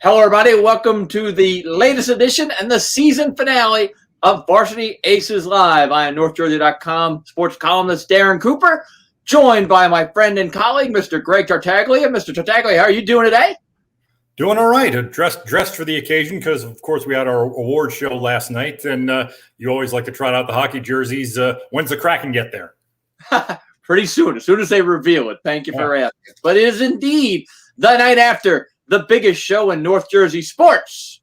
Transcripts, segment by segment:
Hello, everybody. Welcome to the latest edition and the season finale of Varsity Aces Live. I am NorthJersey.com sports columnist Darren Cooper, joined by my friend and colleague, Mr. Greg Tartaglia. Mr. Tartaglia, how are you doing today? Doing all right. Dressed for the occasion because, of course, we had our award show last night, and you always like to trot out the hockey jerseys. When's the Kraken get there? Pretty soon, as soon as they reveal it. Thank you for asking. But it is indeed the night after the biggest show in North Jersey sports,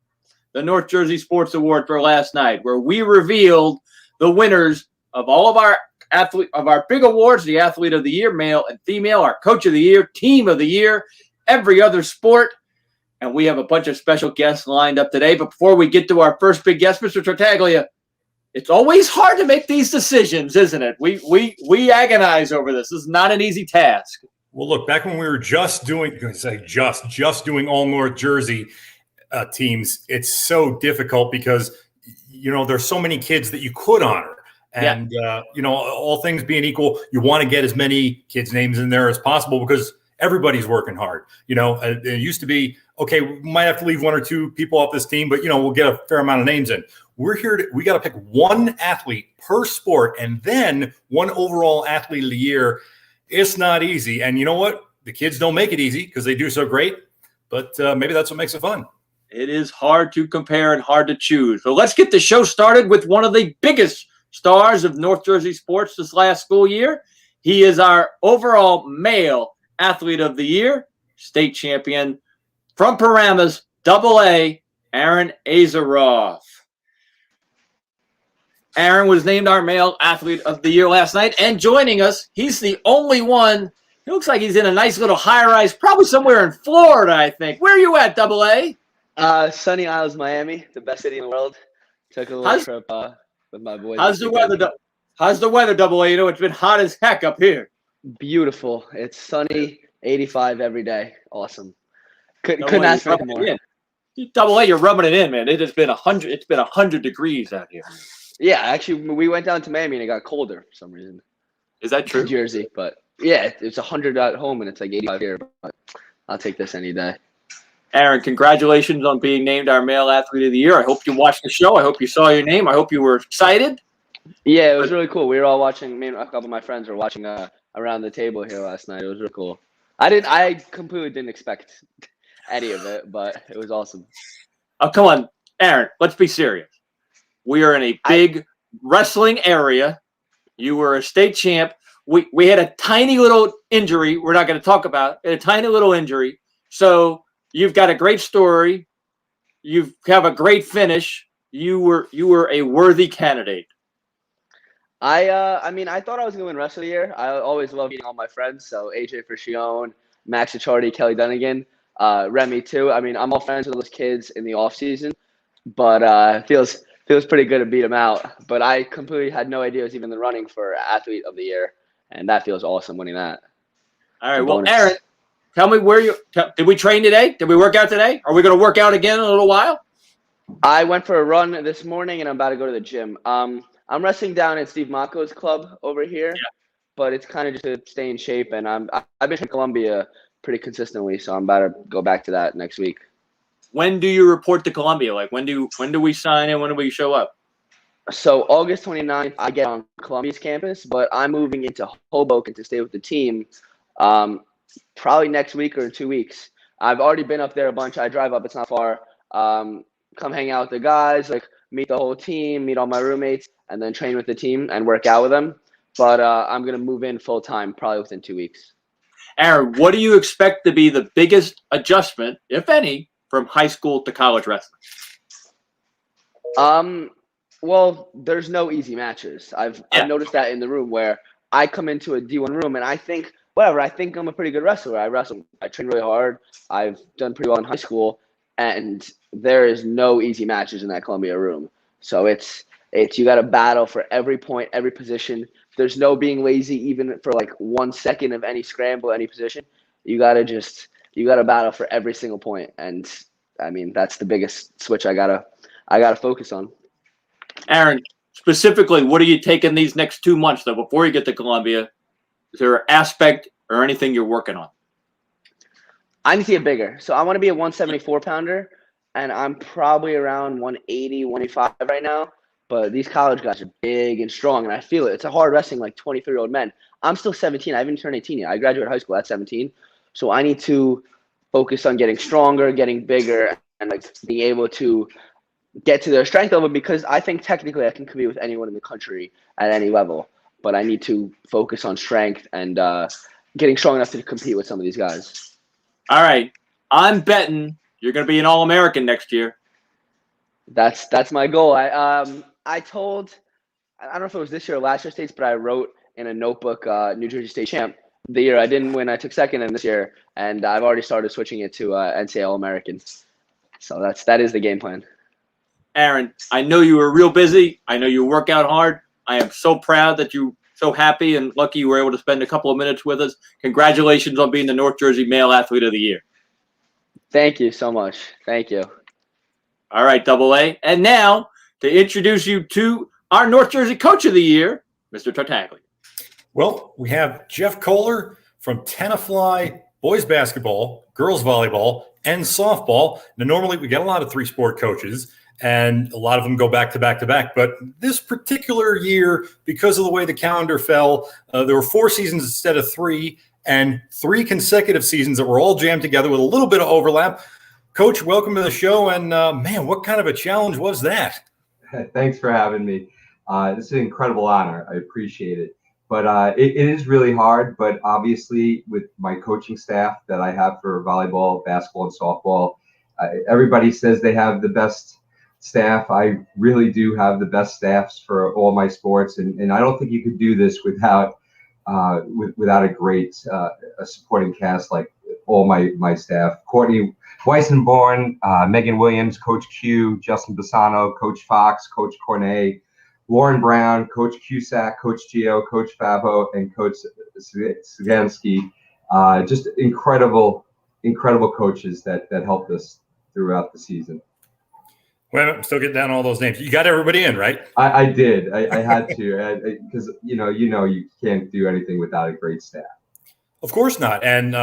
the North Jersey Sports Award for last night, where we revealed the winners of all of our big awards, the Athlete of the Year, male and female, our Coach of the Year, Team of the Year, every other sport. And we have a bunch of special guests lined up today. But before we get to our first big guest, Mr. Tartaglia, it's always hard to make these decisions, isn't it? We agonize over this. This is not an easy task. Well, look, back when we were just doing all North Jersey teams, it's so difficult because, there's so many kids that you could honor. And, all things being equal, you want to get as many kids' names in there as possible because everybody's working hard. It used to be, okay, we might have to leave one or two people off this team, but, we'll get a fair amount of names in. We got to pick one athlete per sport and then one overall athlete of the year. It's not easy. And you know what? The kids don't make it easy because they do so great, but maybe that's what makes it fun. It is hard to compare and hard to choose. So let's get the show started with one of the biggest stars of North Jersey sports this last school year. He is our overall male athlete of the year, state champion from Paramus, AA, Aaron Ayzerov. Aaron was named our male athlete of the year last night, and joining us, he's the only one. He looks like he's in a nice little high-rise, probably somewhere in Florida, I think. Where are you at, AA? Sunny Isles, Miami, the best city in the world. Took a little trip with my boys. How's the weather, AA? It's been hot as heck up here. Beautiful. It's sunny, 85 every day. Awesome. Couldn't ask for more. AA, you're rubbing it in, man. It has been 100. It's been 100 degrees out here. Yeah, actually, we went down to Miami and it got colder for some reason. Is that true? New Jersey, but yeah, it's 100 at home and it's like 85 here. But I'll take this any day. Aaron, congratulations on being named our male athlete of the year. I hope you watched the show. I hope you saw your name. I hope you were excited. Yeah, it was really cool. We were all watching. Me and a couple of my friends were watching around the table here last night. It was really cool. I completely didn't expect any of it, but it was awesome. Oh, come on, Aaron. Let's be serious. We are in a big wrestling area. You were a state champ. We had a tiny little injury. We're not going to talk about it. A tiny little injury. So you've got a great story. You have a great finish. You were a worthy candidate. I thought I was going to win Wrestler of the Year. I always love meeting all my friends. So AJ Frascione, Max Achardi, Kelly Dunnigan, Remy too. I mean, I'm all friends with those kids in the off season, but feels pretty good to beat them out. But I completely had no idea it was even the running for Athlete of the Year, and that feels awesome winning that. All right, well, Aaron, tell me did we train today? Did we work out today? Are we going to work out again in a little while? I went for a run this morning, and I'm about to go to the gym. I'm wrestling down at Steve Mako's club over here, but it's kind of just to stay in shape, and I've been in Columbia pretty consistently, so I'm about to go back to that next week. When do you report to Columbia? Like when do we sign in? When do we show up? So August 29th, I get on Columbia's campus, but I'm moving into Hoboken to stay with the team probably next week or in 2 weeks. I've already been up there a bunch. I drive up. It's not far. Come hang out with the guys, like meet the whole team, meet all my roommates, and then train with the team and work out with them. But I'm going to move in full time probably within 2 weeks. Aaron, what do you expect to be the biggest adjustment, if any, from high school to college wrestling? Well, there's no easy matches. I've noticed that in the room where I come into a D1 room and I think, whatever, I think I'm a pretty good wrestler. I train really hard. I've done pretty well in high school, and there is no easy matches in that Columbia room. So it's you got to battle for every point, every position. There's no being lazy even for like 1 second of any scramble, any position. You got to battle for every single point. And I mean, that's the biggest switch I gotta focus on. Aaron, specifically, what are you taking these next 2 months though before you get to Columbia? Is there an aspect or anything you're working on? I need to get bigger. So I want to be a 174 pounder, and I'm probably around 180, 185 right now. But these college guys are big and strong, and I feel it. It's a hard wrestling like 23-year-old men. I'm still 17. I haven't turned 18 yet. I graduated high school at 17. So I need to focus on getting stronger, getting bigger, and like being able to get to their strength level, because I think technically I can compete with anyone in the country at any level. But I need to focus on strength and getting strong enough to compete with some of these guys. All right. I'm betting you're going to be an All-American next year. That's my goal. I don't know if it was this year or last year states, but I wrote in a notebook New Jersey State champ. The year I didn't win, I took second in this year, and I've already started switching it to NCAA All-American. So that is the game plan. Aaron, I know you were real busy. I know you work out hard. I am so proud that you so happy and lucky you were able to spend a couple of minutes with us. Congratulations on being the North Jersey Male Athlete of the Year. Thank you so much. Thank you. All right, Double A. And now to introduce you to our North Jersey Coach of the Year, Mr. Tenafly. Well, we have Jeff Koehler from Tenafly boys basketball, girls volleyball, and softball. Now, normally we get a lot of three-sport coaches, and a lot of them go back to back to back. But this particular year, because of the way the calendar fell, there were 4 seasons instead of 3, and 3 consecutive seasons that were all jammed together with a little bit of overlap. Coach, welcome to the show. And man, what kind of a challenge was that? Thanks for having me. This is an incredible honor. I appreciate it. But it is really hard. But obviously, with my coaching staff that I have for volleyball, basketball, and softball, everybody says they have the best staff. I really do have the best staffs for all my sports, and I don't think you could do this without a great a supporting cast like all my staff. Courtney Weissenborn, Megan Williams, Coach Q, Justin Bassano, Coach Fox, Coach Cornet, Lauren Brown, Coach Cusack, Coach Gio, Coach Fabo, and Coach Sagansky. Just incredible coaches that helped us throughout the season. Well, I'm still getting down all those names. You got everybody in, right? I did. I had to, because you can't do anything without a great staff. Of course not. And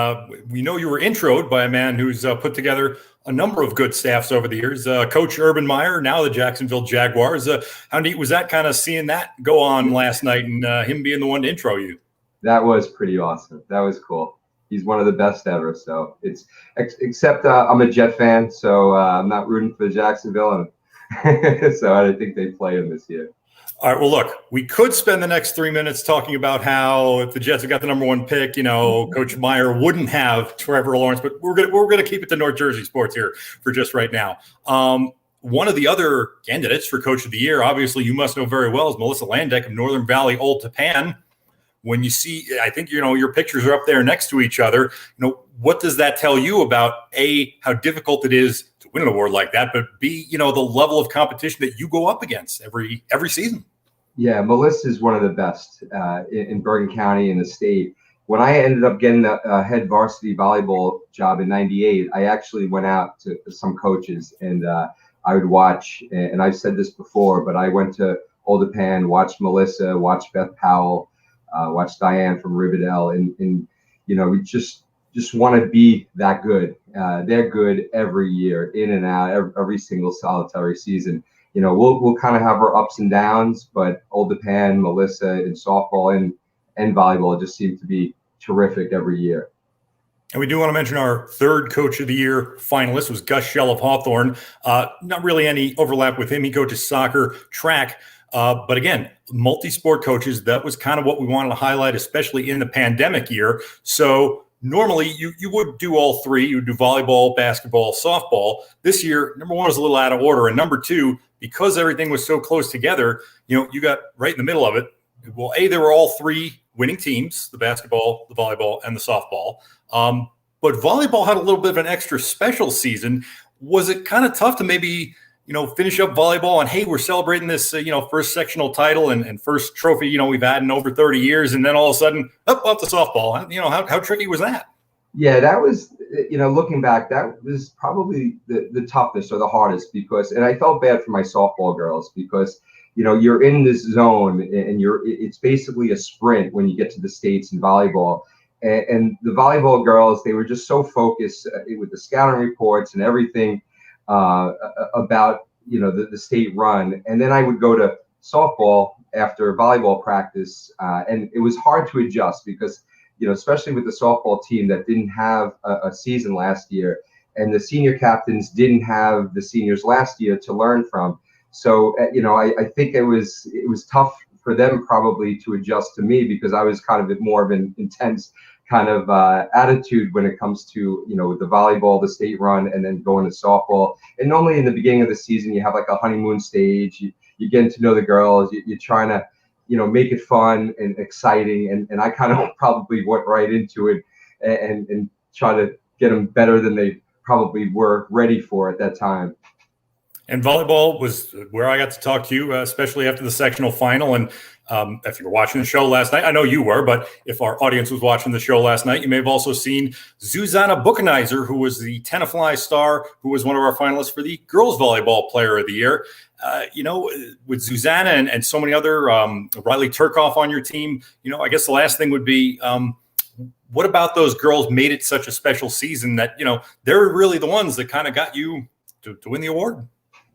we know you were introed by a man who's put together a number of good staffs over the years. Coach Urban Maher, now the Jacksonville Jaguars. How neat was that, kind of seeing that go on last night and him being the one to intro you? That was pretty awesome. That was cool. He's one of the best ever. So it's except I'm a Jet fan, so I'm not rooting for Jacksonville, and so I think they play him this year. All right. Well, look, we could spend the next 3 minutes talking about how if the Jets had got the number 1 pick, Coach Maher wouldn't have Trevor Lawrence, but we're gonna keep it to North Jersey sports here for just right now. One of the other candidates for Coach of the Year, obviously you must know very well, is Melissa Landeck of Northern Valley Old Tapan. When you see, I think, your pictures are up there next to each other. What does that tell you about A, how difficult it is to win an award like that, but B, the level of competition that you go up against every season? Yeah, Melissa is one of the best in Bergen County in the state. When I ended up getting the head varsity volleyball job in '98, I actually went out to some coaches and I would watch, and I've said this before, but I went to Old Tapan, watched Melissa, watched Beth Powell, watched Diane from Riverdale, and we just want to be that good. They're good every year, in and out, every single solitary season. We'll kind of have our ups and downs, but Old Tapan, Melissa, and softball and volleyball just seem to be terrific every year. And we do want to mention our third Coach of the Year finalist was Gus Shell of Hawthorne. Not really any overlap with him. He coaches soccer, track. But again, multi-sport coaches, that was kind of what we wanted to highlight, especially in the pandemic year. So normally you would do all 3. You would do volleyball, basketball, softball. This year, number 1 was a little out of order. And number 2, because everything was so close together, you got right in the middle of it. Well, A, there were all 3 winning teams, the basketball, the volleyball, and the softball. But volleyball had a little bit of an extra special season. Was it kind of tough to maybe finish up volleyball and, hey, we're celebrating this, first sectional title and first trophy, we've had in over 30 years. And then all of a sudden, off the softball, how tricky was that? Yeah, that was, looking back, that was probably the toughest or the hardest and I felt bad for my softball girls because, you're in this zone and it's basically a sprint when you get to the States in volleyball. And the volleyball girls, they were just so focused with the scouting reports and everything about the state run. And then I would go to softball after volleyball practice, and it was hard to adjust because especially with the softball team that didn't have a season last year, and the senior captains didn't have the seniors last year to learn from. So I think it was tough for them probably to adjust to me because I was kind of more of an intense kind of attitude when it comes to the volleyball, the state run, and then going to softball. And normally in the beginning of the season you have like a honeymoon stage. You're getting to know the girls. You're trying to make it fun and exciting. And I kind of probably went right into it and try to get them better than they probably were ready for at that time. And volleyball was where I got to talk to you, especially after the sectional final. And if you were watching the show last night, I know you were, but if our audience was watching the show last night, you may have also seen Zuzana Buchenizer, who was the Tenafly star, who was one of our finalists for the Girls Volleyball Player of the Year. With Zuzana and so many other, Riley Turkoff on your team, I guess the last thing would be, what about those girls made it such a special season that, they're really the ones that kind of got you to win the award?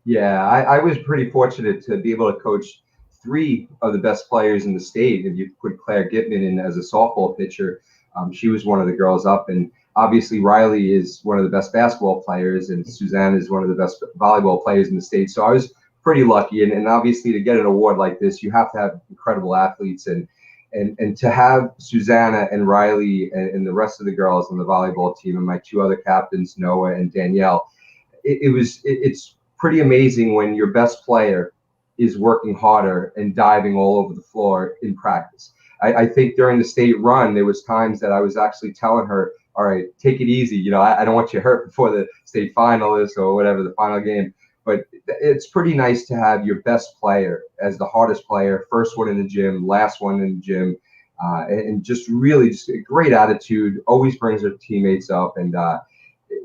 Yeah, I was pretty fortunate to be able to coach 3 of the best players in the state. If you put Claire Gitman in as a softball pitcher, she was one of the girls up. And obviously Riley is one of the best basketball players, and Suzanne is one of the best volleyball players in the state. So I was pretty lucky. And obviously to get an award like this, you have to have incredible athletes. And to have Susanna and Riley and the rest of the girls on the volleyball team and my 2 other captains, Noah and Danielle, it's pretty amazing when your best player is working harder and diving all over the floor in practice. I think during the state run, there was times that I was actually telling her, all right, take it easy. I don't want you hurt before the state finalists or whatever, the final game. But it's pretty nice to have your best player as the hardest player, first one in the gym, last one in the gym, and just a great attitude, always brings her teammates up. And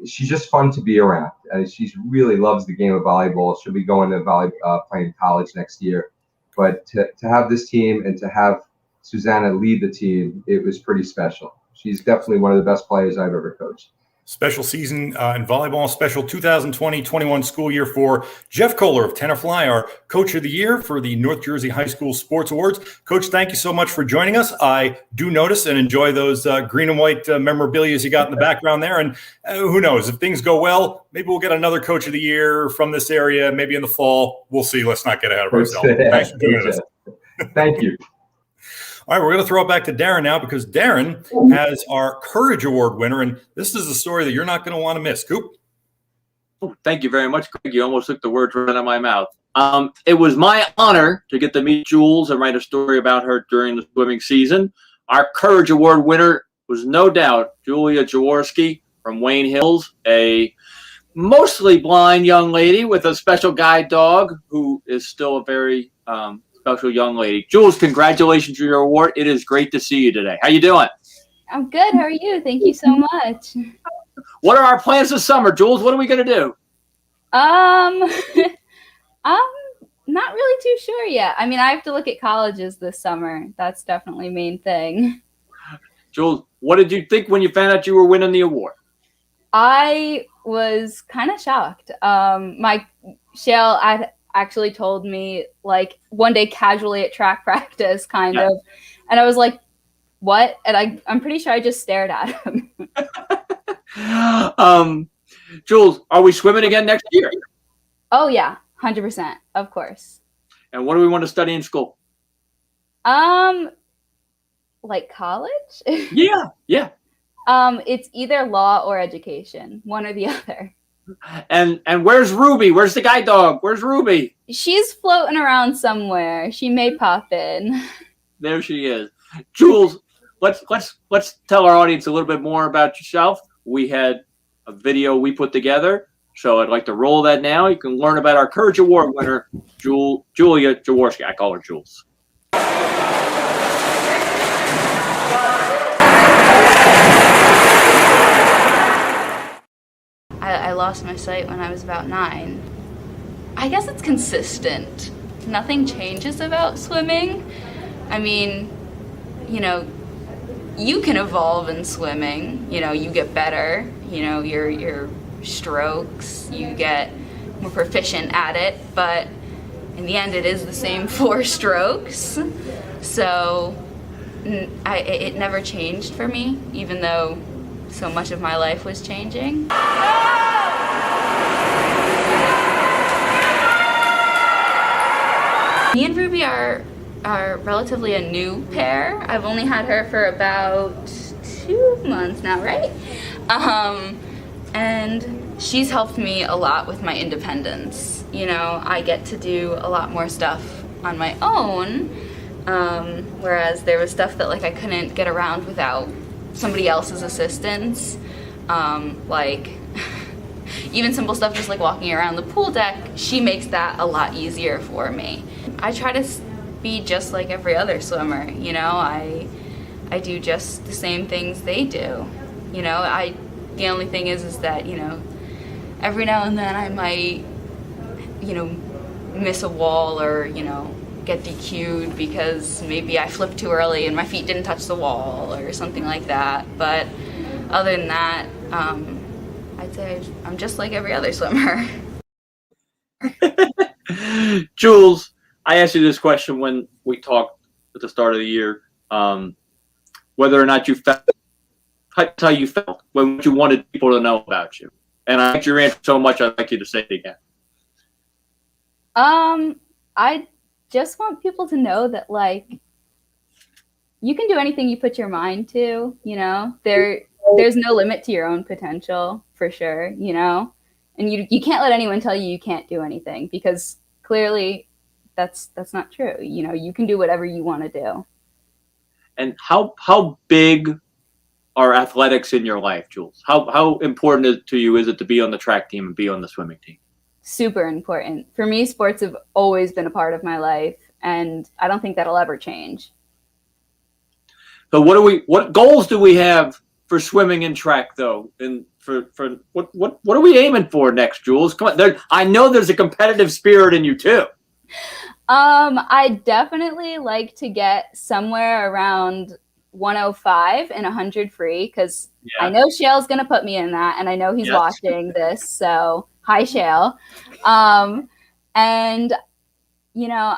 she's just fun to be around. She really loves the game of volleyball. She'll be going to playing college next year. But to have this team and to have Susanna lead the team, it was pretty special. She's definitely one of the best players I've ever coached. Special season in volleyball, special 2020-21 school year for Jeff Koehler of Tenafly, our Coach of the Year for the North Jersey High School Sports Awards. Coach, thank you so much for joining us. I do notice and enjoy those green and white memorabilia you got in the background there. And who knows, if things go well, maybe we'll get another Coach of the Year from this area, maybe in the fall. We'll see. Let's not get ahead of ourselves. Thanks for doing this. Thank you. All right, we're going to throw it back to Darren now because Darren has our Courage Award winner, and this is a story that you're not going to want to miss. Coop? Oh, thank you very much, Greg. You almost took the words right out of my mouth. It was my honor to get to meet Jules and write a story about her during the swimming season. Our Courage Award winner was no doubt Julia Jawoworski from Wayne Hills, a mostly blind young lady with a special guide dog who is still a very special young lady. Jules, congratulations on your award. It is great to see you today. How you doing? I'm good. How are you? Thank you so much. What are our plans this summer, Jules? What are we going to do? I'm not really too sure yet. I mean, I have to look at colleges this summer. That's definitely main thing. Jules, what did you think when you found out you were winning the award? I was kind of shocked. Shale actually told me like one day casually at track practice kind of, and I was like, what? And I'm pretty sure I just stared at him. Jules, are we swimming again next year? Oh yeah, 100%, of course. And what do we want to study in school? Like college? Yeah. It's either law or education, one or the other. And where's Ruby? Where's the guide dog? Where's Ruby? She's floating around somewhere. She may pop in. There she is. Jules, let's tell our audience a little bit more about yourself. We had a video we put together, so I'd like to roll that now. You can learn about our Courage Award winner, Julia Jawoworski. I call her Jules. I lost my sight when I was about 9. I guess it's consistent. Nothing changes about swimming. I mean, you can evolve in swimming. You know, you get better. You know, your strokes, you get more proficient at it. But in the end, it is the same 4 strokes. So it never changed for me, even though so much of my life was changing. Me and Ruby are relatively a new pair. I've only had her for about 2 months now, right? And she's helped me a lot with my independence. You know, I get to do a lot more stuff on my own, whereas there was stuff that like I couldn't get around without somebody else's assistance. Like even simple stuff just like walking around the pool deck, she makes that a lot easier for me. I try to be just like every other swimmer, you know, I do just the same things they do. You know, the only thing is that, you know, every now and then I might, you know, miss a wall or, you know, get DQ'd because maybe I flipped too early and my feet didn't touch the wall or something like that. But other than that, I'd say I'm just like every other swimmer. Jules, I asked you this question when we talked at the start of the year, whether or not you felt how you felt, what you wanted people to know about you. And I liked your answer so much, I'd like you to say it again. I just want people to know that, like, you can do anything you put your mind to, you know? There's no limit to your own potential, for sure, you know? And you can't let anyone tell you can't do anything, because clearly that's not true. You know, you can do whatever you want to do. And how big are athletics in your life, Jules? How important to you is it to be on the track team and be on the swimming team? Super important. For me, sports have always been a part of my life, and I don't think that'll ever change. So what goals do we have for swimming and track, though? And for what are we aiming for next, Jules? Come on, I know there's a competitive spirit in you too. I definitely like to get somewhere around 105 and 100 free, because I know Shale's going to put me in that, and I know he's watching this, so hi, Shale. And, you know,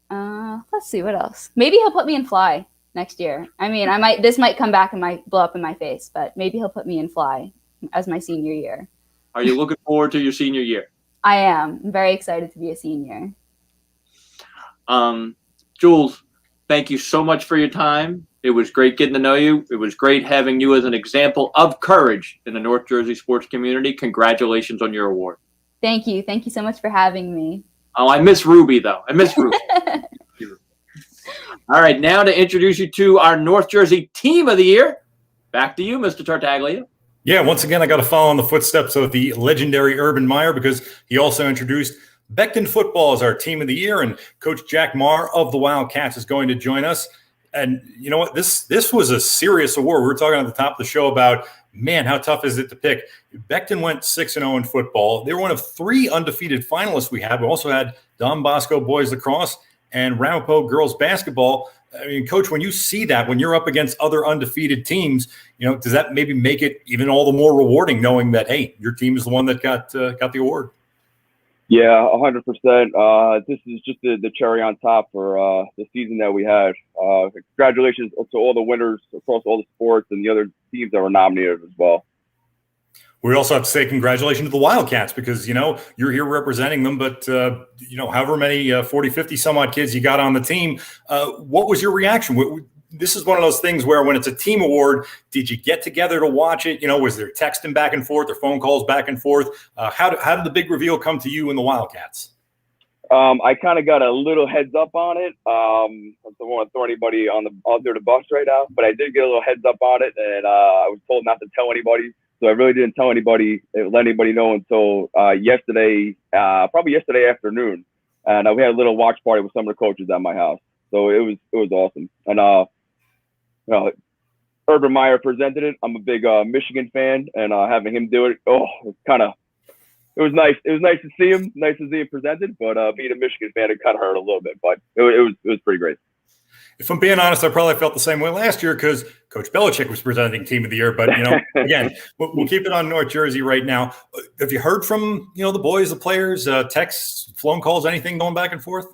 let's see, what else? Maybe he'll put me in fly next year. I mean, this might come back and might blow up in my face, but maybe he'll put me in fly as my senior year. Are you looking forward to your senior year? I am. I'm very excited to be a senior. Jules, thank you so much for your time. It was great getting to know you. It was great having you as an example of courage in the North Jersey sports community. Congratulations on your award. Thank you. Thank you so much for having me. Oh, I miss Ruby, though. I miss Ruby. All right, now to introduce you to our North Jersey Team of the Year. Back to you, Mr. Tartaglia. Yeah, once again, I got to follow in the footsteps of the legendary Urban Meyer, because he also introduced Becton football as our Team of the Year, and Coach Jack Maher of the Wildcats is going to join us. And you know what? This was a serious award. We were talking at the top of the show about, man, how tough is it to pick? Becton went 6-0 in football. They were one of 3 undefeated finalists we had. We also had Don Bosco boys lacrosse and Ramapo girls basketball. I mean, Coach, when you see that, when you're up against other undefeated teams, you know, does that maybe make it even all the more rewarding, knowing that, hey, your team is the one that got the award? Yeah, 100%. This is just the cherry on top for the season that we had. Congratulations to all the winners across all the sports and the other teams that were nominated as well. We also have to say congratulations to the Wildcats, because, you know, you're here representing them, but, you know, however many 40, 50 some odd kids you got on the team, what was your reaction? This is one of those things where when it's a team award, did you get together to watch it? You know, was there texting back and forth or phone calls back and forth? How did the big reveal come to you and the Wildcats? I kind of got a little heads up on it. I don't want to throw anybody under the bus right now, but I did get a little heads up on it, and I was told not to tell anybody. So I really didn't tell anybody, let anybody know until yesterday, probably yesterday afternoon. And we had a little watch party with some of the coaches at my house. So it was awesome. And Urban Meyer presented it. I'm a big Michigan fan, and having him do it, it was nice. It was nice to see him presented. But being a Michigan fan, it kind of hurt a little bit, but it was pretty great. If I'm being honest, I probably felt the same way last year because Coach Belichick was presenting Team of the Year. But, again, we'll keep it on North Jersey right now. Have you heard from, the boys, the players, texts, phone calls, anything going back and forth?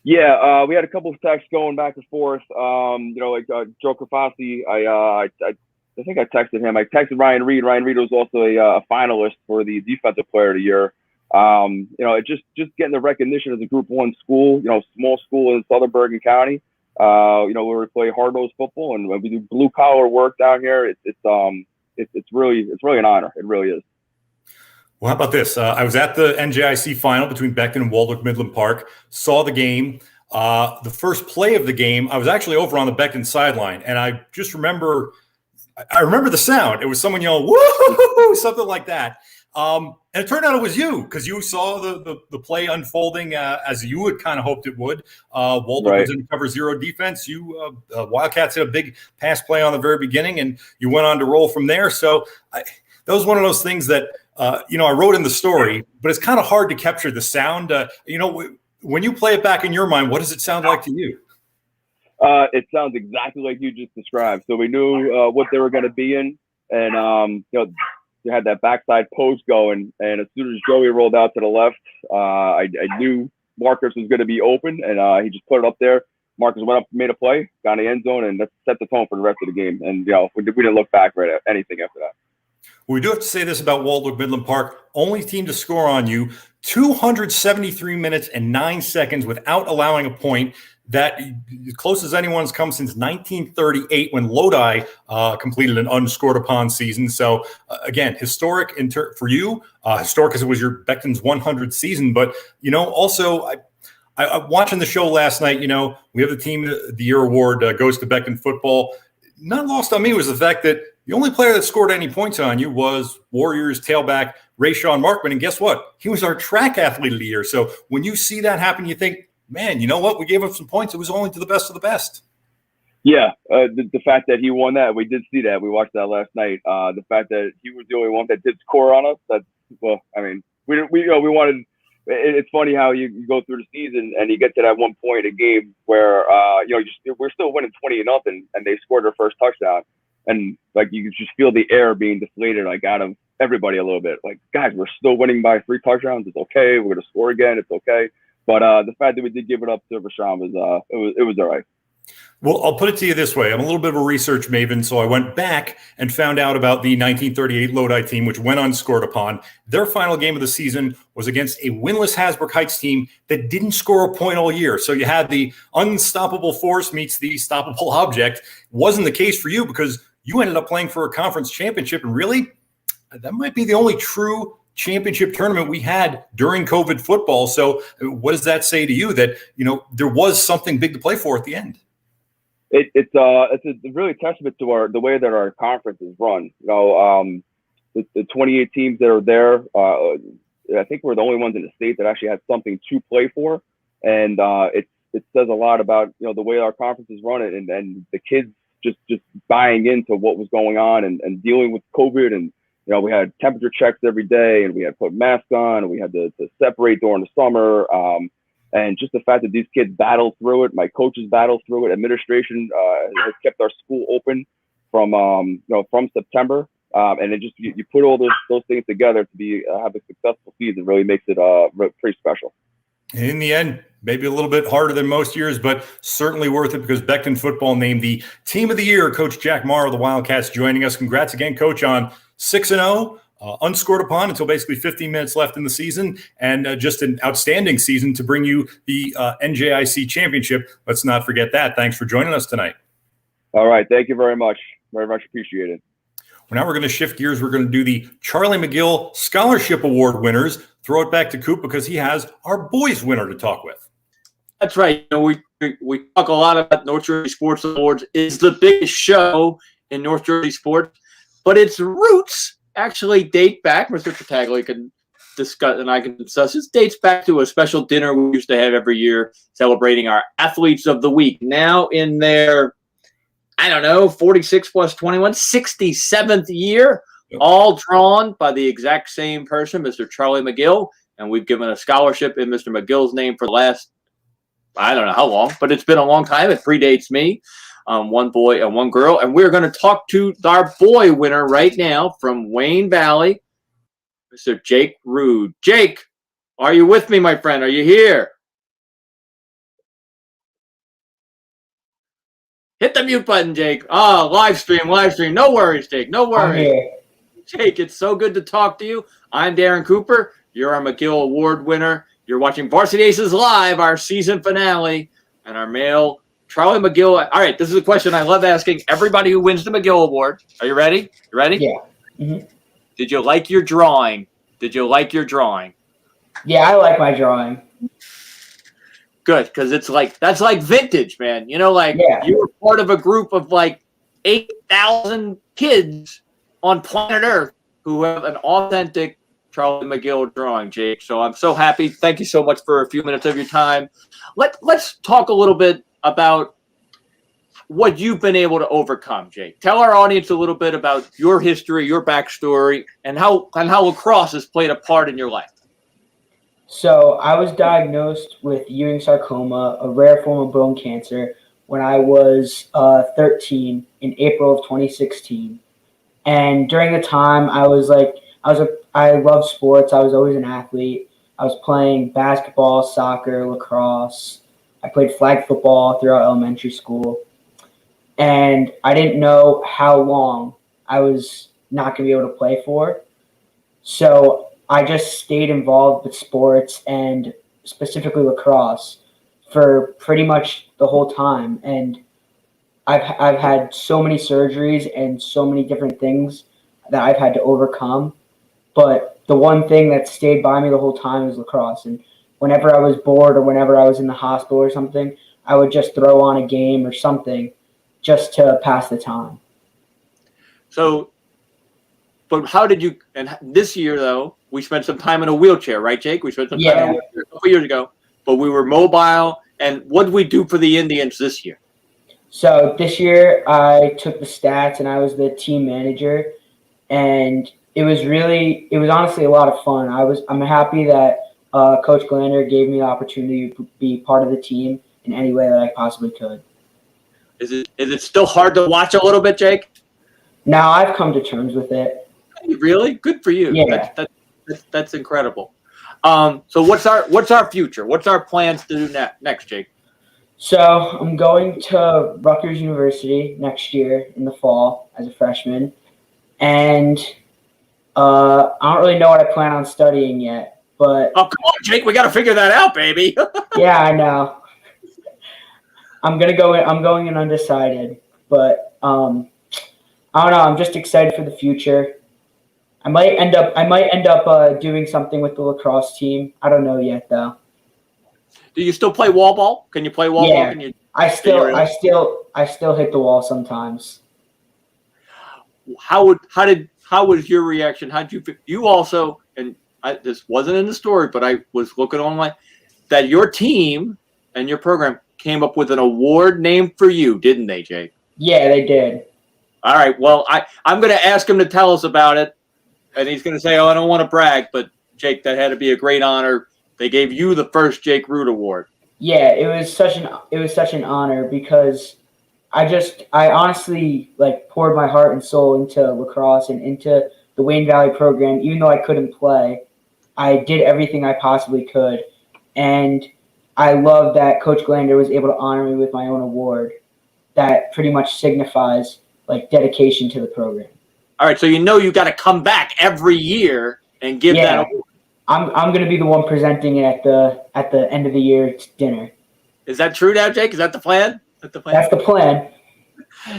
Yeah, we had a couple of texts going back and forth. Joe Crafassi, I think I texted him. I texted Ryan Reed. Ryan Reed was also a finalist for the Defensive Player of the Year. Just getting the recognition as a Group 1 school, small school in Southern Bergen County. Where we play hard-nosed football and when we do blue-collar work down here, it's really an honor. It really is. Well, how about this? I was at the NJIC final between Becton and Waldwick Midland Park, saw the game. The first play of the game, I was actually over on the Becton sideline, and I just remember the sound. It was someone yelling, "Woo!" something like that. And it turned out it was you because you saw the play unfolding as you had kind of hoped it would. Waldwick was in cover zero defense. You Wildcats had a big pass play on the very beginning, and you went on to roll from there. So that was one of those things that I wrote in the story, but it's kind of hard to capture the sound. When you play it back in your mind, what does it sound like to you? It sounds exactly like you just described. So we knew what they were going to be in, and they had that backside post going. And as soon as Joey rolled out to the left, I knew Marcus was going to be open, and he just put it up there. Marcus went up, made a play, got in the end zone, and that set the tone for the rest of the game. And we didn't look back right at anything after that. We do have to say this about Waldwick Midland Park. Only team to score on you, 273 minutes and 9 seconds without allowing a point. That as close as anyone's come since 1938 when Lodi completed an unscored upon season. So, again, historic for you, historic because it was your Becton's 100th season. But, also I watching the show last night, we have the Team of the Year award goes to Becton football. Not lost on me was the fact that the only player that scored any points on you was Warriors tailback Rayshawn Markman. And guess what? He was our track athlete of the year. So when you see that happen, you think, man, you know what? We gave him some points. It was only to the best of the best. Yeah, the fact that he won that, we did see that. We watched that last night. The fact that he was the only one that did score on us. We wanted. It's funny how you go through the season and you get to that one point in a game where we're still winning 20-0, and they scored their first touchdown, and like you just feel the air being deflated like out of everybody a little bit. Like, guys, we're still winning by 3 touchdowns. It's okay. We're gonna score again. It's okay. But the fact that we did give it up to Rashawn was it was all right. Well, I'll put it to you this way. I'm a little bit of a research maven, so I went back and found out about the 1938 Lodi team, which went unscored upon. Their final game of the season was against a winless Hasbrook Heights team that didn't score a point all year. So you had the unstoppable force meets the stoppable object. Wasn't the case for you because you ended up playing for a conference championship, and really, that might be the only true championship tournament we had during COVID football. So what does that say to you that, there was something big to play for at the end? It's a really testament to the way that our conference is run. The 28 teams that are there, I think we're the only ones in the state that actually had something to play for. And it says a lot about, the way our conference is run and the kids just buying into what was going on and dealing with COVID. And, we had temperature checks every day, and we had to put masks on, and we had to separate during the summer. And just the fact that these kids battled through it, my coaches battled through it, administration has kept our school open from September. And it just, you put all those things together to have a successful season really makes it pretty special. In the end, maybe a little bit harder than most years, but certainly worth it because Becton football named the Team of the Year. Coach Jack Maher of the Wildcats joining us. Congrats again, Coach, on 6-0. Unscored upon until basically 15 minutes left in the season, and just an outstanding season to bring you the NJIC championship. Let's not forget that. Thanks for joining us tonight. All right. Thank you very much. Very much appreciated. Well, now we're going to shift gears. We're going to do the Charlie McGill Scholarship Award winners. Throw it back to Coop because he has our boys winner to talk with. That's right. We talk a lot about North Jersey Sports Awards. It's the biggest show in North Jersey sports, but its roots actually date back, Mr. Pataglia can discuss, and I can discuss, it dates back to a special dinner we used to have every year celebrating our athletes of the week. Now in their, 46 plus 21, 67th year, all drawn by the exact same person, Mr. Charlie McGill, and we've given a scholarship in Mr. McGill's name for the last I don't know how long, but it's been a long time. It predates me. One boy and one girl. And we're going to talk to our boy winner right now from Wayne Valley, Mr. Jake Rude. Jake, are you with me, my friend? Are you here? Hit the mute button, Jake. Oh, live stream. No worries, Jake. No worries. Jake, it's so good to talk to you. I'm Darren Cooper. You're our McGill Award winner. You're watching Varsity Aces Live, our season finale, and our male Charlie McGill. All right, this is a question I love asking everybody who wins the McGill Award. Are you ready? You ready? Yeah. Mm-hmm. Did you like your drawing? Yeah, I like my drawing. Good, because that's like vintage, man. You know, You were part of a group of 8,000 kids on planet Earth who have an authentic Charlie McGill drawing, Jake. So I'm so happy. Thank you so much for a few minutes of your time. Let's talk a little bit about what you've been able to overcome, Jake. Tell our audience a little bit about your history, your backstory, and how lacrosse has played a part in your life. So I was diagnosed with Ewing sarcoma, a rare form of bone cancer, when I was 13 in April of 2016. And during the time, I loved sports. I was always an athlete. I was playing basketball, soccer, lacrosse. I played flag football throughout elementary school. And I didn't know how long I was not going to be able to play for. So I just stayed involved with sports and specifically lacrosse for pretty much the whole time. And I've had so many surgeries and so many different things that I've had to overcome. But the one thing that stayed by me the whole time was lacrosse. And whenever I was bored or whenever I was in the hospital or something, I would just throw on a game or something just to pass the time. So, but how did you, and this year though, we spent some time in a wheelchair, right, Jake? We spent some time in a wheelchair a couple years ago, but we were mobile. And what did we do for the Indians this year? So this year I took the stats and I was the team manager, and it was honestly a lot of fun. I'm happy that Coach Glander gave me the opportunity to be part of the team in any way that I possibly could. Is it still hard to watch a little bit, Jake? Now I've come to terms with it. Really? Good for you. Yeah. That's incredible. So what's our future? What's our plans to do next, Jake? So I'm going to Rutgers University next year in the fall as a freshman, and I don't really know what I plan on studying yet. But come on, Jake, we got to figure that out, baby. Yeah, I know. I'm going in undecided, but I don't know. I'm just excited for the future. I might end up doing something with the lacrosse team. I don't know yet, though. Do you still play wall ball? Can you play wall ball? I still hit the wall sometimes. How was your reaction? How did you feel? You also, and this wasn't in the story, but I was looking online, that your team and your program came up with an award named for you, didn't they, Jake? Yeah, they did. All right. Well, I'm going to ask him to tell us about it, and he's going to say, "Oh, I don't want to brag," but Jake, that had to be a great honor. They gave you the first Jake Root Award. Yeah, it was such an honor because I honestly poured my heart and soul into lacrosse and into the Wayne Valley program. Even though I couldn't play, I did everything I possibly could, and I love that Coach Glander was able to honor me with my own award. That pretty much signifies dedication to the program. All right, so you got to come back every year and give that award. I'm going to be the one presenting it at the end of the year dinner. Is that true now, Jake? Is that the plan? That's the plan.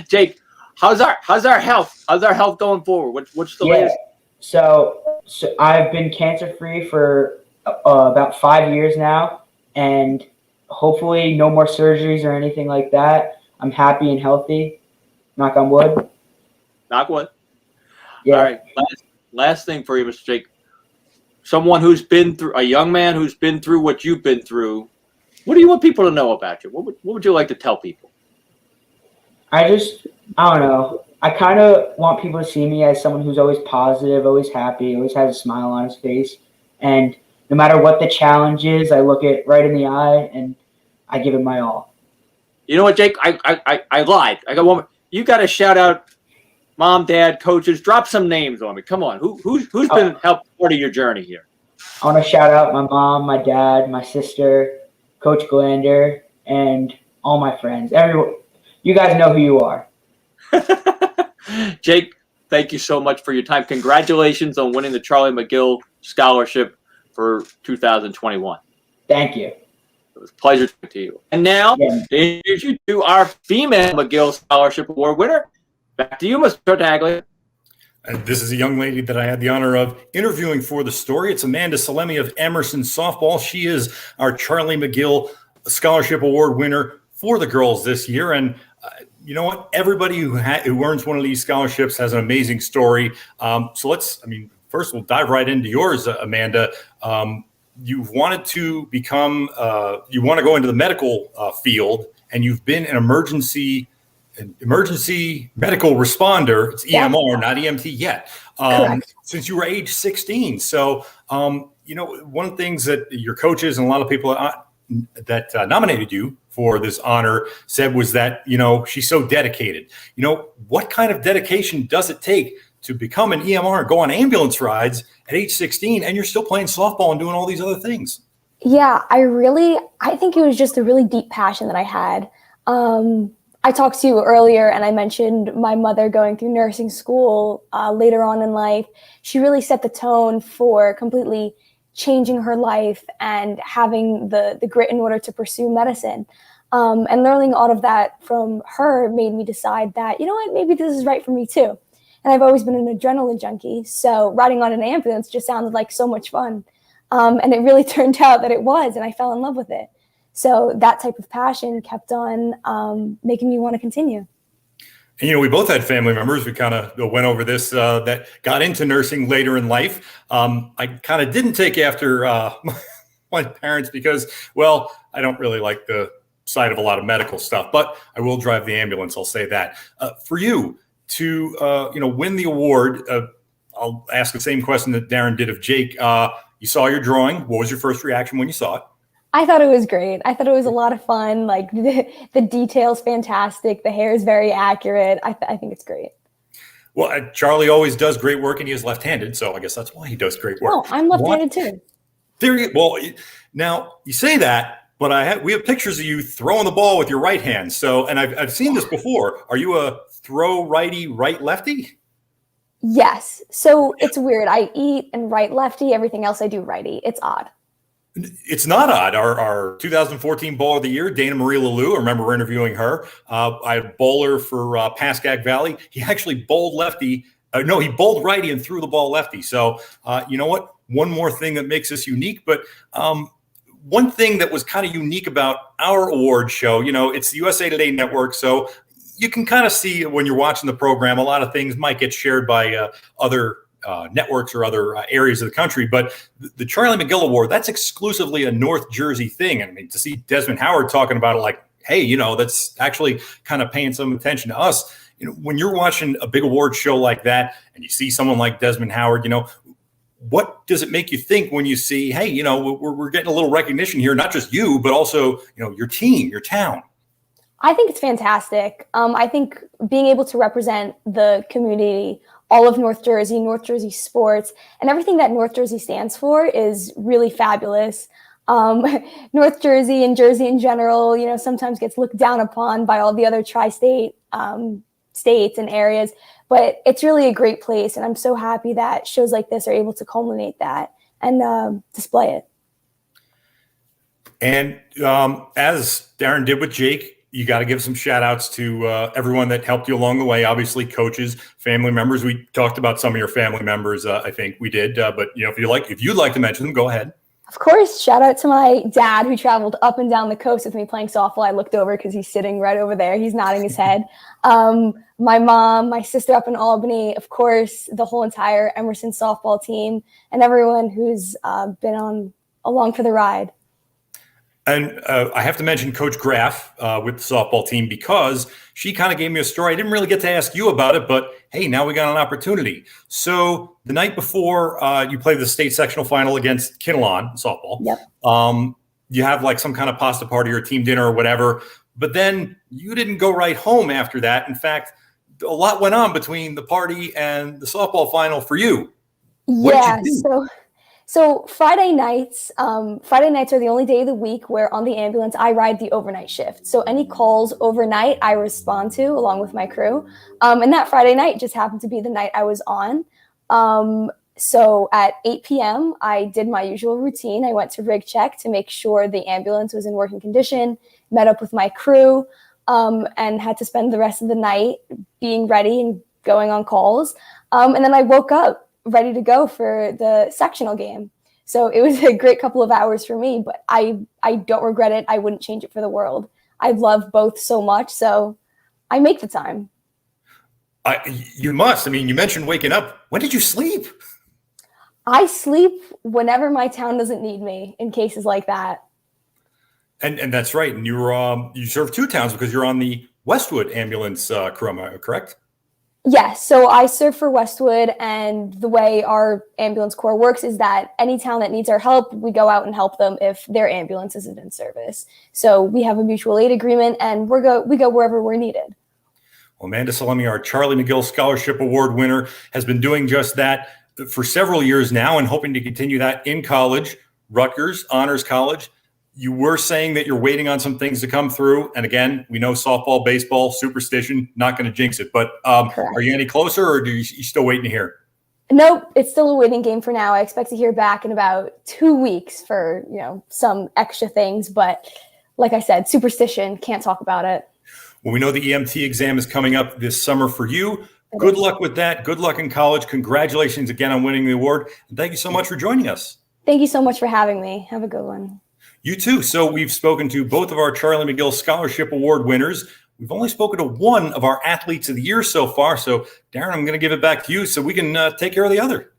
Jake, how's our health? How's our health going forward? What's the latest? So I've been cancer free for about 5 years now, and hopefully no more surgeries or anything like that. I'm happy and healthy. Knock on wood. Knock wood. Yeah. All right. Last thing for you, Mr. Jake. Someone who's been through, a young man who's been through what you've been through, what do you want people to know about you? What would you like to tell people? I don't know. I kind of want people to see me as someone who's always positive, always happy, always has a smile on his face. And no matter what the challenge is, I look it right in the eye and I give it my all. You know what, Jake? I lied. I got one. You got to shout out mom, dad, coaches. Drop some names on me. Come on. Who's been helped part of your journey here? I want to shout out my mom, my dad, my sister, Coach Glander, and all my friends. Everyone, you guys know who you are. Jake, thank you so much for your time. Congratulations on winning the Charlie McGill Scholarship for 2021. Thank you. It was a pleasure talking to you. And now, to introduce you to our female McGill Scholarship Award winner. Back to you, Mr. Tagley. And this is a young lady that I had the honor of interviewing for the story. It's Amanda Sallemi of Emerson Softball. She is our Charlie McGill Scholarship Award winner for the girls this year. And you know what? Everybody who earns one of these scholarships has an amazing story. First we'll dive right into yours, Amanda. You've wanted to become, you want to go into the medical field, and you've been an emergency medical responder. It's EMR, not EMT yet, since you were age 16. So, one of the things that your coaches and a lot of people that nominated you for this honor said was that, she's so dedicated. What kind of dedication does it take to become an EMR and go on ambulance rides at age 16, and you're still playing softball and doing all these other things? Yeah, I think it was just a really deep passion that I had. I talked to you earlier and I mentioned my mother going through nursing school later on in life. She really set the tone for completely changing her life and having the grit in order to pursue medicine. And learning all of that from her made me decide that, maybe this is right for me too. And I've always been an adrenaline junkie. So riding on an ambulance just sounded like so much fun. And it really turned out that it was, and I fell in love with it. So that type of passion kept on making me want to continue. And, we both had family members. We kind of went over this that got into nursing later in life. I kind of didn't take after my parents because, I don't really like the side of a lot of medical stuff, but I will drive the ambulance. I'll say that. For you to, win the award, I'll ask the same question that Darren did of Jake. You saw your drawing. What was your first reaction when you saw it? I thought it was great. I thought it was a lot of fun. Like the details, fantastic. The hair is very accurate. I think it's great. Well, Charlie always does great work, and he is left-handed, so I guess that's why he does great work. Oh, I'm left-handed too. Now you say that, but we have pictures of you throwing the ball with your right hand. So, and I've seen this before. Are you a throw righty, right lefty? Yes. So it's weird. I eat and right lefty. Everything else I do righty. It's odd. It's not odd. Our 2014 Bowler of the Year, Dana Marie Lalou, I remember interviewing her. I had a bowler for Pascack Valley. He actually bowled lefty. He bowled righty and threw the ball lefty. So, you know what? One more thing that makes us unique. But one thing that was kind of unique about our award show, it's the USA Today Network. So you can kind of see when you're watching the program, a lot of things might get shared by other networks or other areas of the country, but the Charlie McGill Award, that's exclusively a North Jersey thing. I mean, to see Desmond Howard talking about it like, hey, that's actually kind of paying some attention to us. When you're watching a big award show like that and you see someone like Desmond Howard, what does it make you think when you see, hey, we're getting a little recognition here, not just you, but also, your team, your town? I think it's fantastic. I think being able to represent the community, all of North Jersey sports, and everything that North Jersey stands for is really fabulous. North Jersey and Jersey in general, sometimes gets looked down upon by all the other tri-state states and areas, but it's really a great place. And I'm so happy that shows like this are able to culminate that and display it. And as Darren did with Jake, you got to give some shout outs to everyone that helped you along the way. Obviously, coaches, family members. We talked about some of your family members. I think we did. But if you'd like to mention them, go ahead. Of course. Shout out to my dad who traveled up and down the coast with me playing softball. I looked over because he's sitting right over there. He's nodding his head. My mom, my sister up in Albany, of course, the whole entire Emerson softball team, and everyone who's been along for the ride. And I have to mention Coach Graff with the softball team because she kind of gave me a story. I didn't really get to ask you about it, but hey, now we got an opportunity. So the night before you played the state sectional final against Kinnelon softball, yep. you have like some kind of pasta party or team dinner or whatever, but then you didn't go right home after that. In fact, a lot went on between the party and the softball final for you. Yeah, so Friday nights are the only day of the week where on the ambulance I ride the overnight shift. So any calls overnight I respond to along with my crew. And that Friday night just happened to be the night I was on. So at 8 p.m. I did my usual routine. I went to rig check to make sure the ambulance was in working condition, met up with my crew, and had to spend the rest of the night being ready and going on calls. And then I woke up ready to go for the sectional game. So it was a great couple of hours for me, but I don't regret it. I wouldn't change it for the world. I love both so much, so I make the time. You must. I mean, you mentioned waking up. When did you sleep? I sleep whenever my town doesn't need me in cases like that. And that's right. And you serve 2 towns because you're on the Westwood ambulance crew, am I correct? Yes, so I serve for Westwood, and the way our ambulance corps works is that any town that needs our help, we go out and help them if their ambulance isn't in service. So we have a mutual aid agreement, and we go wherever we're needed. Well, Amanda Sallemi, our Charlie McGill Scholarship Award winner, has been doing just that for several years now and hoping to continue that in college, Rutgers Honors College. You were saying that you're waiting on some things to come through. And again, we know softball, baseball, superstition, not going to jinx it. But are you any closer, or you still waiting to hear? Nope, it's still a waiting game for now. I expect to hear back in about 2 weeks for, some extra things. But like I said, superstition, can't talk about it. Well, we know the EMT exam is coming up this summer for you. Good luck with that. Good luck in college. Congratulations again on winning the award. And thank you so much for joining us. Thank you so much for having me. Have a good one. You too. So we've spoken to both of our Charlie McGill Scholarship Award winners. We've only spoken to one of our athletes of the year so far. So, Darren, I'm going to give it back to you so we can take care of the other.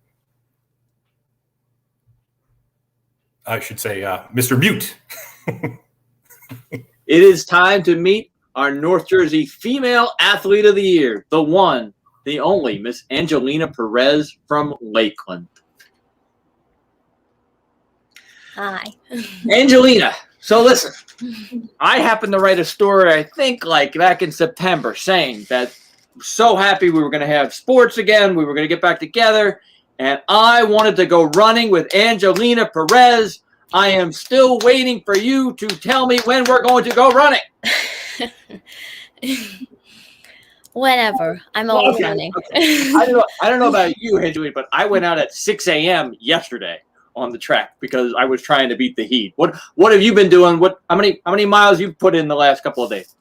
I should say Mr. Mute. It is time to meet our North Jersey Female Athlete of the Year, the one, the only, Miss Angelina Perez from Lakeland. Hi. Angelina, so listen, I happened to write a story, I think, like back in September, saying that I'm so happy we were going to have sports again, we were going to get back together, and I wanted to go running with Angelina Perez. I am still waiting for you to tell me when we're going to go running. Whenever. I'm always running. Okay. I don't know about you, Angelina, but I went out at 6 a.m. yesterday on the track because I was trying to beat the heat. What have you been doing? How many miles you've put in the last couple of days?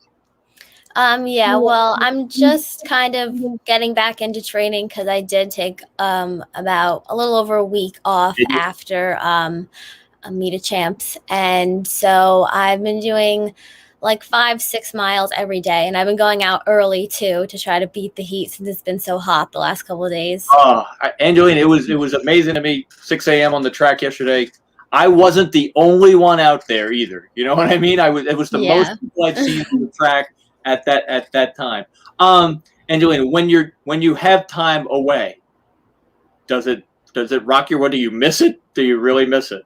Well, I'm just kind of getting back into training because I did take about a little over a week off after a meet of champs, and so I've been doing like 5-6 miles every day, and I've been going out early too to try to beat the heat since it's been so hot the last couple of days. Angelina, it was amazing to me. 6 a.m. on the track yesterday. I wasn't the only one out there either. You know what I mean? It was the most people I'd seen on the track at that time. Angelina, when you have time away, does it rock your world? Do you miss it? Do you really miss it?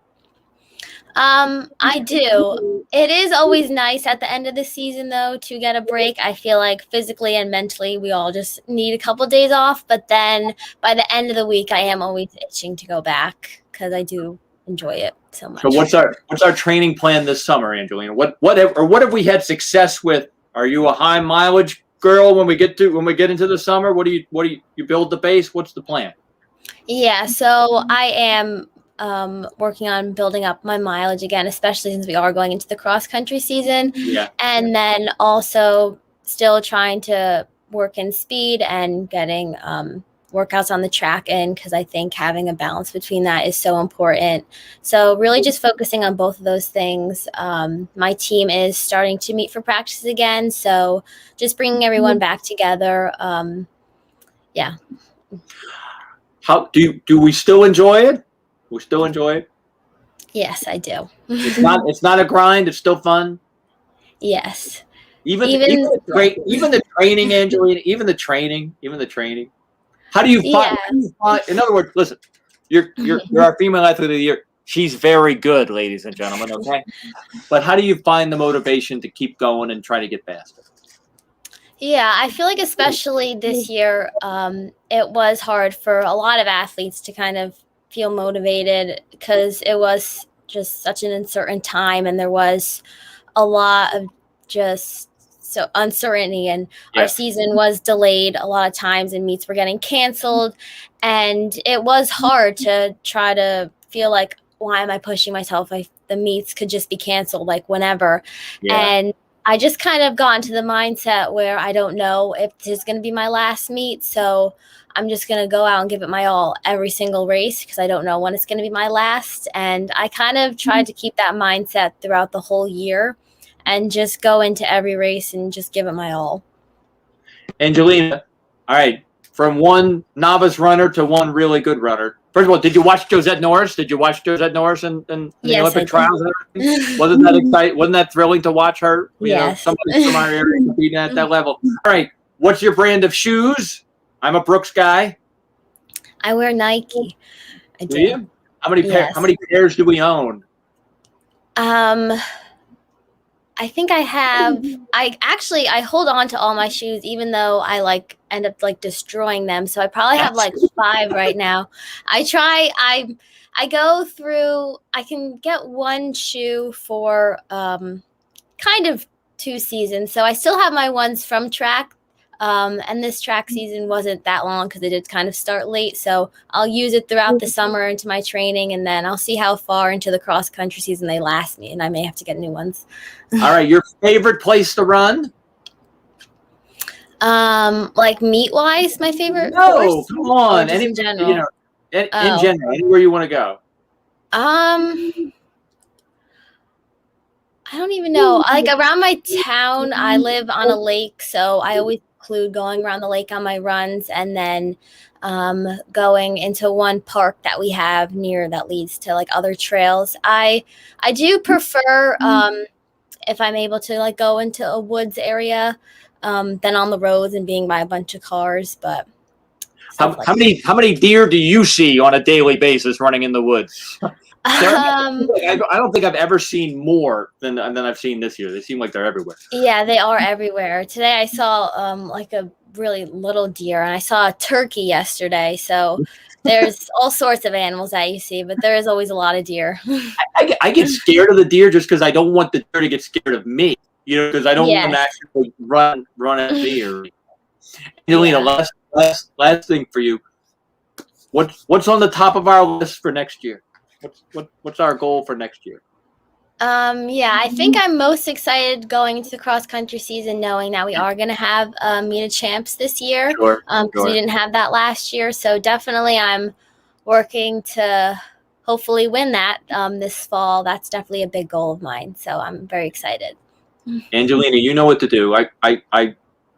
I do. It is always nice at the end of the season, though, to get a break. I feel like physically and mentally we all just need a couple of days off. But then by the end of the week, I am always itching to go back because I do enjoy it so much. So what's our training plan this summer, Angelina? What have we had success with? Are you a high mileage girl when we get into the summer? What do you build the base? What's the plan? Yeah, so I am working on building up my mileage again, especially since we are going into the cross country season. Yeah. And then also still trying to work in speed and getting workouts on the track in, because I think having a balance between that is so important. So really just focusing on both of those things. My team is starting to meet for practices again. So just bringing everyone back together. Yeah. How do we still enjoy it? We still enjoy it? Yes, I do. It's not a grind. It's still fun. Yes. Even the training, Angelina. Even the training. How do you find? In other words, listen. You're our female athlete of the year. She's very good, ladies and gentlemen, okay? But how do you find the motivation to keep going and try to get faster? Yeah, I feel like especially this year, it was hard for a lot of athletes to kind of feel motivated because it was just such an uncertain time, and there was a lot of just so uncertainty, and our season was delayed a lot of times, and meets were getting canceled, and it was hard to try to feel like, why am I pushing myself? The meets could just be canceled like whenever. And I just kind of got into the mindset where I don't know if this is going to be my last meet, so I'm just going to go out and give it my all every single race because I don't know when it's going to be my last. And I kind of tried to keep that mindset throughout the whole year and just go into every race and just give it my all. Angelina, all right, from one novice runner to one really good runner. First of all, did you watch Josette Norris? Did you watch Josette Norris in the Olympic trials? Wasn't that exciting? Wasn't that thrilling to watch her? You know, somebody from our area competing at that level. All right, what's your brand of shoes? I'm a Brooks guy. I wear Nike. I do. You? How many pairs do we own? I think I have. I hold on to all my shoes, even though I end up destroying them. So I probably have 5 right now. I go through. I can get one shoe for kind of 2 seasons. So I still have my ones from track. And this track season wasn't that long because it did kind of start late. So I'll use it throughout the summer into my training, and then I'll see how far into the cross country season they last me, and I may have to get new ones. All right, your favorite place to run? Meet wise, my favorite. No, come on. In general. In general, anywhere you want to go. I don't even know. Around my town, I live on a lake, so I always include going around the lake on my runs, and then going into one park that we have near that leads to other trails. I do prefer if I'm able to go into a woods area than on the roads and being by a bunch of cars. But how many deer do you see on a daily basis running in the woods? I don't think I've ever seen more than I've seen this year. They seem like they're everywhere. Yeah, they are everywhere. Today I saw a really little deer, and I saw a turkey yesterday. So there's all sorts of animals that you see, but there is always a lot of deer. I get scared of the deer just because I don't want the deer to get scared of me. Because I don't want to actually run at deer. Angelina, last thing for you. What's on the top of our list for next year? What's our goal for next year? I think I'm most excited going into the cross country season, knowing that we are going to have Meet of Champs this year. Sure. We didn't have that last year, so definitely I'm working to hopefully win that this fall. That's definitely a big goal of mine, so I'm very excited. Angelina, you know what to do. I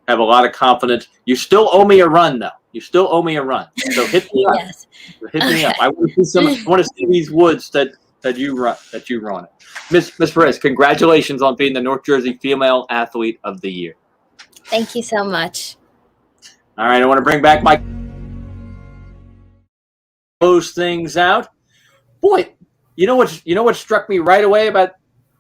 have a lot of confidence. You still owe me a run, though. You still owe me a run. So hit me up. Yes. Hit me up. I want to see these woods that you run. Miss Perez, congratulations on being the North Jersey Female Athlete of the Year. Thank you so much. All right, I want to bring back my close things out. Boy, you know what struck me right away about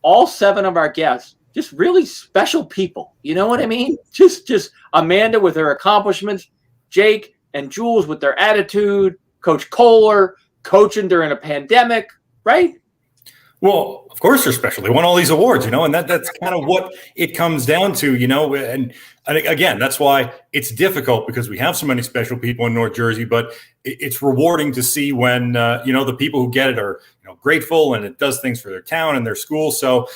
all 7 of our guests? Just really special people. You know what I mean? Just Amanda with her accomplishments, Jake and Jules with their attitude, Coach Koehler coaching during a pandemic, right? Well, of course they're special. They won all these awards, and that's kind of what it comes down to, and again, that's why it's difficult because we have so many special people in North Jersey, but it's rewarding to see when, the people who get it are, grateful and it does things for their town and their school. So,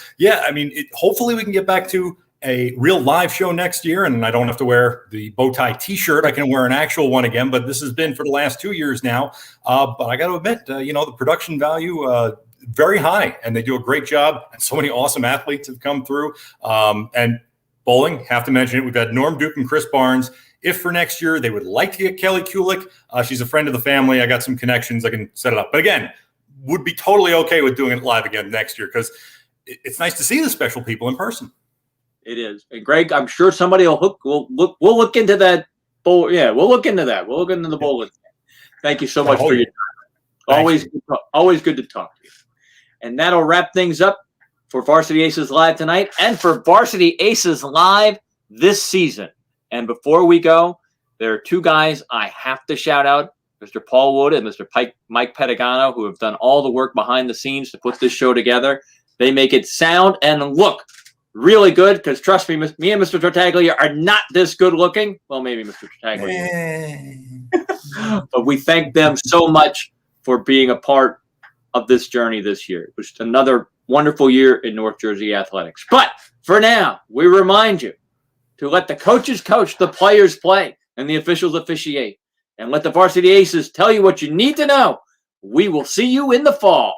hopefully we can get back to a real live show next year, and I don't have to wear the bow tie T-shirt. I can wear an actual one again, but this has been for the last 2 years now. But I got to admit, the production value, very high, and they do a great job. And so many awesome athletes have come through. And bowling, have to mention it. We've got Norm Duke and Chris Barnes. If for next year they would like to get Kelly Kulik, she's a friend of the family. I got some connections. I can set it up. But again, would be totally okay with doing it live again next year because it's nice to see the special people in person. It is. And Greg, I'm sure somebody will look into that bowl. Yeah, we'll look into that. We'll look into the bowling. Thank you so much for your time. Always good to talk to you. And that'll wrap things up for Varsity Aces Live tonight and for Varsity Aces Live this season. And before we go, there are two guys I have to shout out, Mr. Paul Wood and Mr. Mike Pedagano, who have done all the work behind the scenes to put this show together. They make it sound and look really good because, trust me, me and Mr. Tartaglia are not this good looking. Well, maybe Mr. Tartaglia. But we thank them so much for being a part of this journey this year. It was another wonderful year in North Jersey athletics. But for now, we remind you to let the coaches coach, the players play, and the officials officiate. And let the Varsity Aces tell you what you need to know. We will see you in the fall.